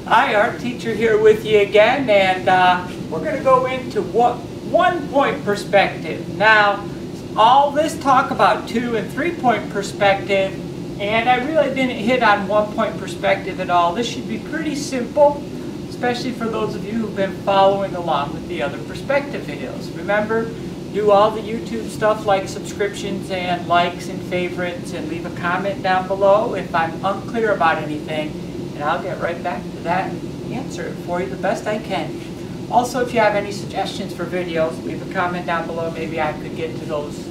Hi, art teacher here with you again, and we're going to go into what 1-point perspective. Now, all this talk about 2- and 3-point perspective, and I really didn't hit on 1-point perspective at all. This should be pretty simple, especially for those of you who've been following along with the other perspective videos. Remember, do all the YouTube stuff like subscriptions and likes and favorites, and leave a comment down below if I'm unclear about anything. And I'll get right back to that and answer it for you the best I can. Also, if you have any suggestions for videos, leave a comment down below. Maybe I could get to those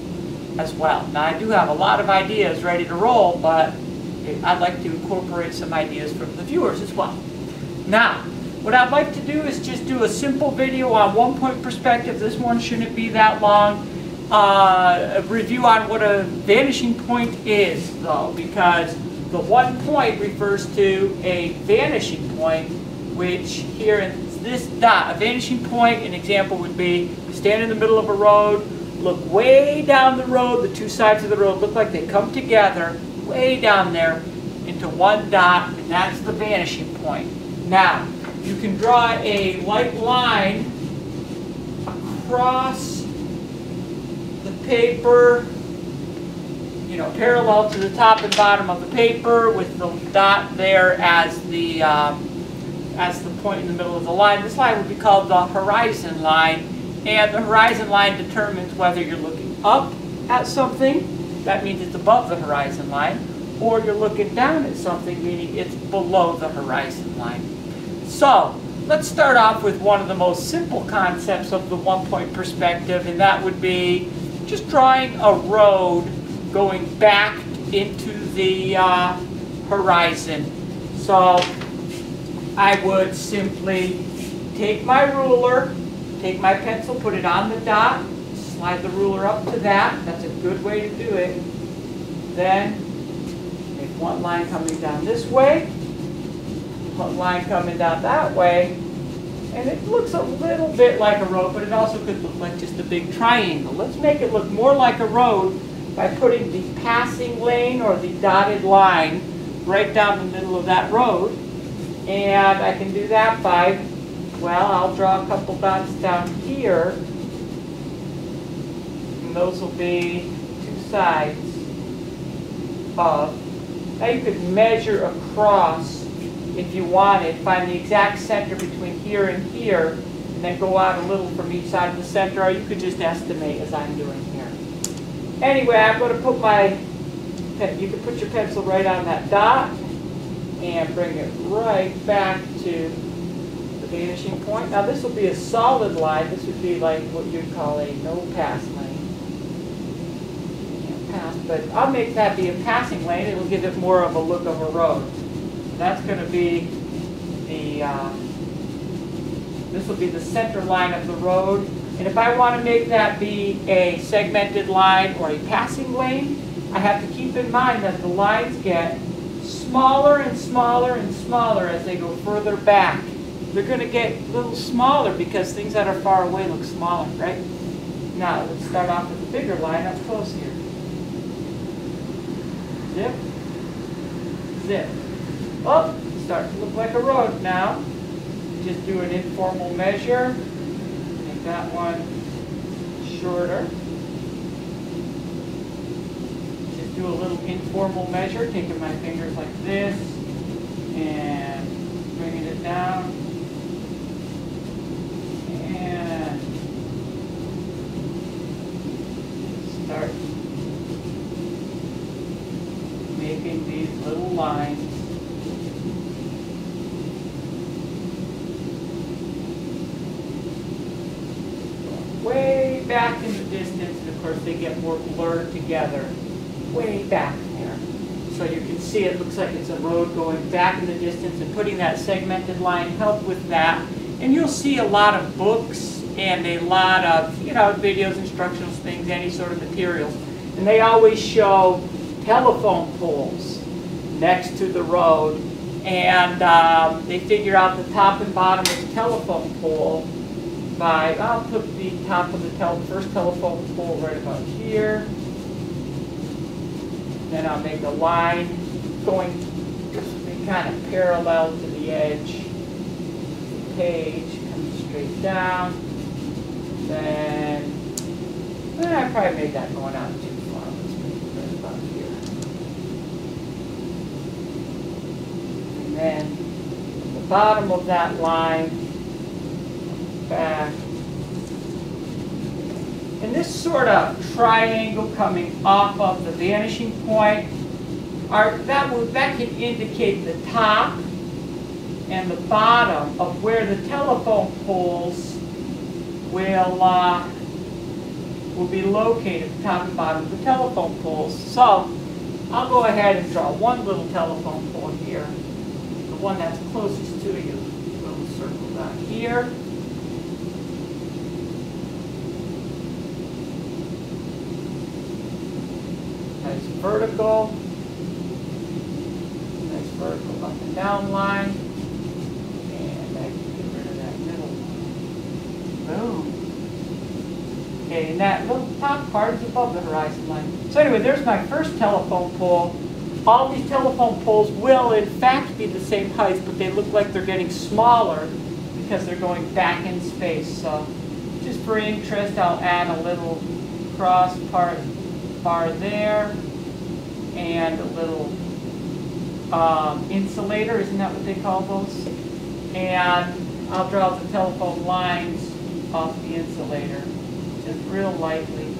as well. Now, I do have a lot of ideas ready to roll, but I'd like to incorporate some ideas from the viewers as well. Now, what I'd like to do is just do a simple video on 1-point perspective. This one shouldn't be that long. A review on what a vanishing point is, though, because the 1 point refers to a vanishing point, which here in this dot, a vanishing point, an example would be you stand in the middle of a road, look way down the road, the two sides of the road look like they come together way down there into one dot, and that's the vanishing point. Now, you can draw a light line across the paper, you know, parallel to the top and bottom of the paper, with the dot there as the point in the middle of the line. This line would be called the horizon line, and the horizon line determines whether you're looking up at something, that means it's above the horizon line, or you're looking down at something, meaning it's below the horizon line. So, let's start off with one of the most simple concepts of the 1-point perspective, and that would be just drawing a road going back into the horizon. So I would simply take my ruler, take my pencil, put it on the dot, slide the ruler up to that. That's a good way to do it. Then make one line coming down this way, one line coming down that way, and it looks a little bit like a road, but it also could look like just a big triangle. Let's make it look more like a road by putting the passing lane or the dotted line right down the middle of that road. And I can do that by, well, I'll draw a couple dots down here, and those will be two sides of. Now you could measure across if you wanted, find the exact center between here and here, and then go out a little from each side of the center, or you could just estimate as I'm doing here. Anyway, I'm going to put you can put your pencil right on that dot and bring it right back to the vanishing point. Now this will be a solid line. This would be like what you'd call a no-pass lane. You can't pass, but I'll make that be a passing lane. It'll give it more of a look of a road. That's going to be the, this will be the center line of the road. And if I want to make that be a segmented line or a passing lane, I have to keep in mind that the lines get smaller and smaller and smaller as they go further back. They're going to get a little smaller because things that are far away look smaller, right? Now, let's start off with a bigger line up close here. Zip. Zip. Oh, starting to look like a road now. Just do an informal measure. Make that one shorter. Just do a little informal measure, taking my fingers like this and bringing it down. And start making these little lines. Way back in the distance, and of course they get more blurred together way back there. So you can see it looks like it's a road going back in the distance, and putting that segmented line helped with that. And you'll see a lot of books and a lot of, you know, videos, instructional things, any sort of materials. And they always show telephone poles next to the road, and they figure out the top and bottom of the telephone pole by, I'll put the top of the first telephone pole right about here. Then I'll make a line going kind of parallel to the edge page, comes straight down. Then, I probably made that going out too far. Let's make it right about here. And then, from the bottom of that line, back. And this sort of triangle coming off of the vanishing point, that can indicate the top and the bottom of where the telephone poles will be located, the top and bottom of the telephone poles. So I'll go ahead and draw one little telephone pole here, the one that's closest to you. We'll circle that here. Nice vertical up and down line. And I can get rid of that middle one. Boom. Okay, and that little top part is above the horizon line. So anyway, there's my first telephone pole. All these telephone poles will in fact be the same height, but they look like they're getting smaller because they're going back in space. So just for interest, I'll add a little cross bar there and a little insulator, isn't that what they call those? And I'll draw the telephone lines off the insulator, just real lightly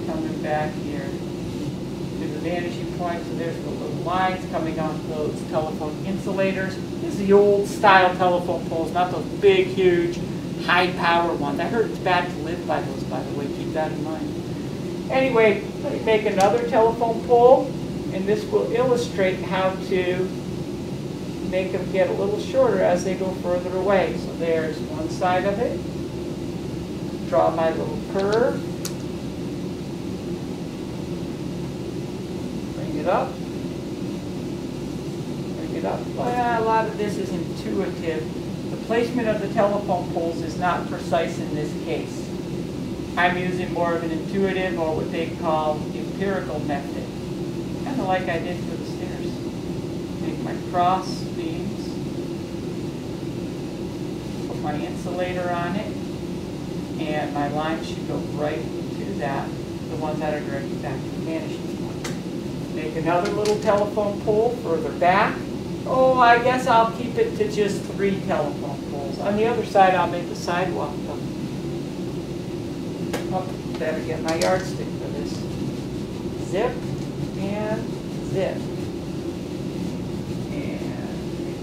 coming back here to the vanishing point. So there's the little lines coming off those telephone insulators. This is the old style telephone poles, not those big, huge, high power ones. I heard it's bad to live by those, by the way, keep that in mind. Anyway, let me make another telephone pole. And this will illustrate how to make them get a little shorter as they go further away. So there's one side of it. Draw my little curve. Bring it up. Bring it up. Well, a lot of this is intuitive. The placement of the telephone poles is not precise in this case. I'm using more of an intuitive, or what they call empirical method. Kind of like I did for the stairs. Make my cross beams, put my insulator on it, and my line should go right to that, the ones that are directed back to the vanishing point. Make another little telephone pole further back. Oh, I guess I'll keep it to just 3 telephone poles. On the other side, I'll make the sidewalk though. Oh, better get my yardstick for this. Zip. And zip. And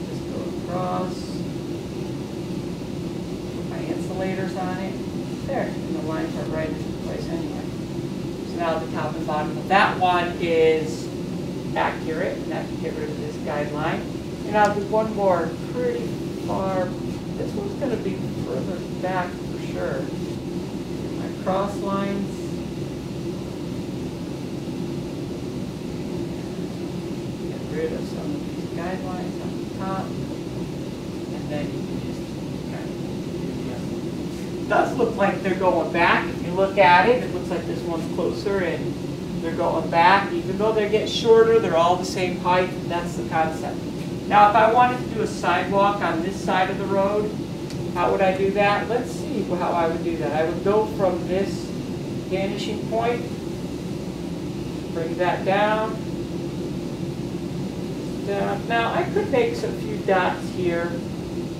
just go across. Put my insulators on it. There. And the lines are right in place anyway. So now the top and bottom of that one is accurate. And I can get rid of this guideline. And I'll do one more pretty far. This one's going to be further back for sure. My cross lines. Rid of some of these guidelines on the top, and then you can just kind of do the other. It does look like they're going back. If you look at it, it looks like this one's closer and they're going back. Even though they get shorter, they're all the same height, and that's the concept. Now, if I wanted to do a sidewalk on this side of the road, how would I do that? Let's see how I would do that. I would go from this vanishing point, bring that down. Now, I could make a few dots here.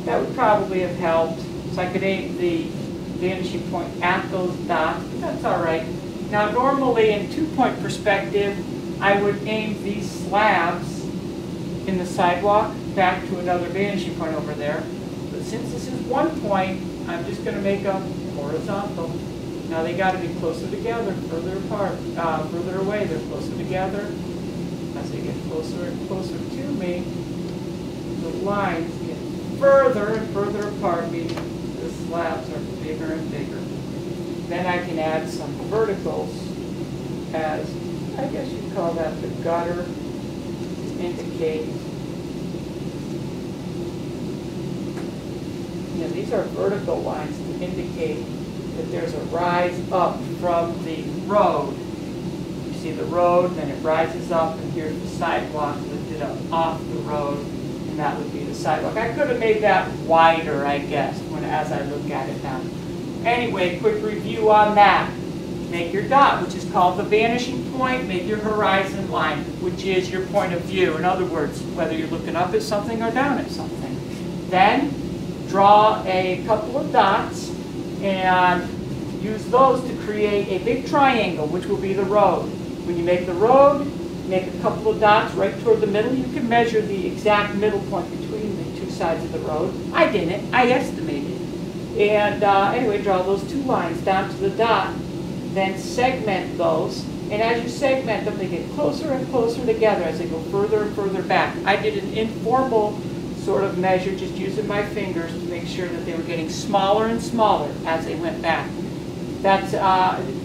That would probably have helped. So I could aim the vanishing point at those dots. That's all right. Now, normally in 2-point perspective, I would aim these slabs in the sidewalk back to another vanishing point over there. But since this is 1 point, I'm just going to make them horizontal. Now, they got to be closer together, further apart, further away. They're closer together. As they get closer and closer to me, the lines get further and further apart, meaning the slabs are bigger and bigger. Then I can add some verticals as, I guess you'd call that the gutter, to indicate. These are vertical lines to indicate that there's a rise up from the road. See the road, then it rises up, and here's the sidewalk lifted up off the road, and and that would be the sidewalk. I could have made that wider, I guess, as I look at it now. Anyway, quick review on that. Make your dot, which is called the vanishing point. Make your horizon line, which is your point of view. In other words, whether you're looking up at something or down at something. Then draw a couple of dots and use those to create a big triangle, which will be the road. When you make the road, make a couple of dots right toward the middle. You can measure the exact middle point between the two sides of the road. I didn't. I estimated. And anyway, draw those two lines down to the dot. Then segment those. And as you segment them, they get closer and closer together as they go further and further back. I did an informal sort of measure, just using my fingers to make sure that they were getting smaller and smaller as they went back. That's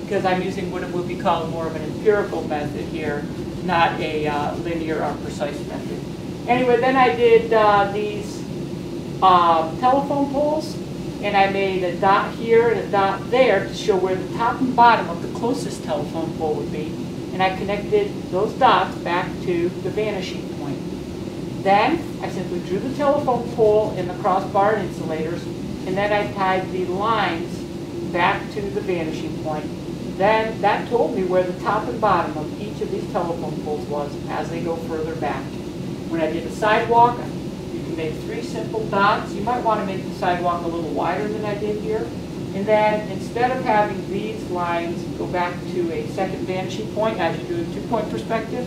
because I'm using what would be called more of an empirical method here, not a linear or precise method. Anyway, then I did these telephone poles, and I made a dot here and a dot there to show where the top and bottom of the closest telephone pole would be. And I connected those dots back to the vanishing point. Then I simply drew the telephone pole and the crossbar and insulators, and then I tied the lines back to the vanishing point. Then that told me where the top and bottom of each of these telephone poles was as they go further back. When I did the sidewalk, you can make 3 simple dots. You might want to make the sidewalk a little wider than I did here. And then instead of having these lines go back to a second vanishing point as you do a 2-point perspective,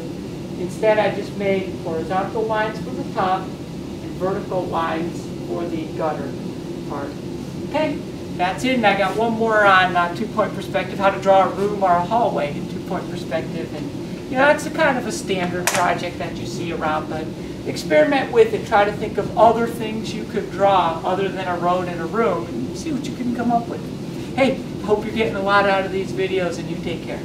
instead I just made horizontal lines for the top and vertical lines for the gutter part. Okay, that's it. And I got one more on 2-point perspective, how to draw a room or a hallway in 2-point perspective. And you know, that's a kind of a standard project that you see around, but experiment with it. Try to think of other things you could draw other than a road and a room and see what you can come up with. Hey, hope you're getting a lot out of these videos, and you take care.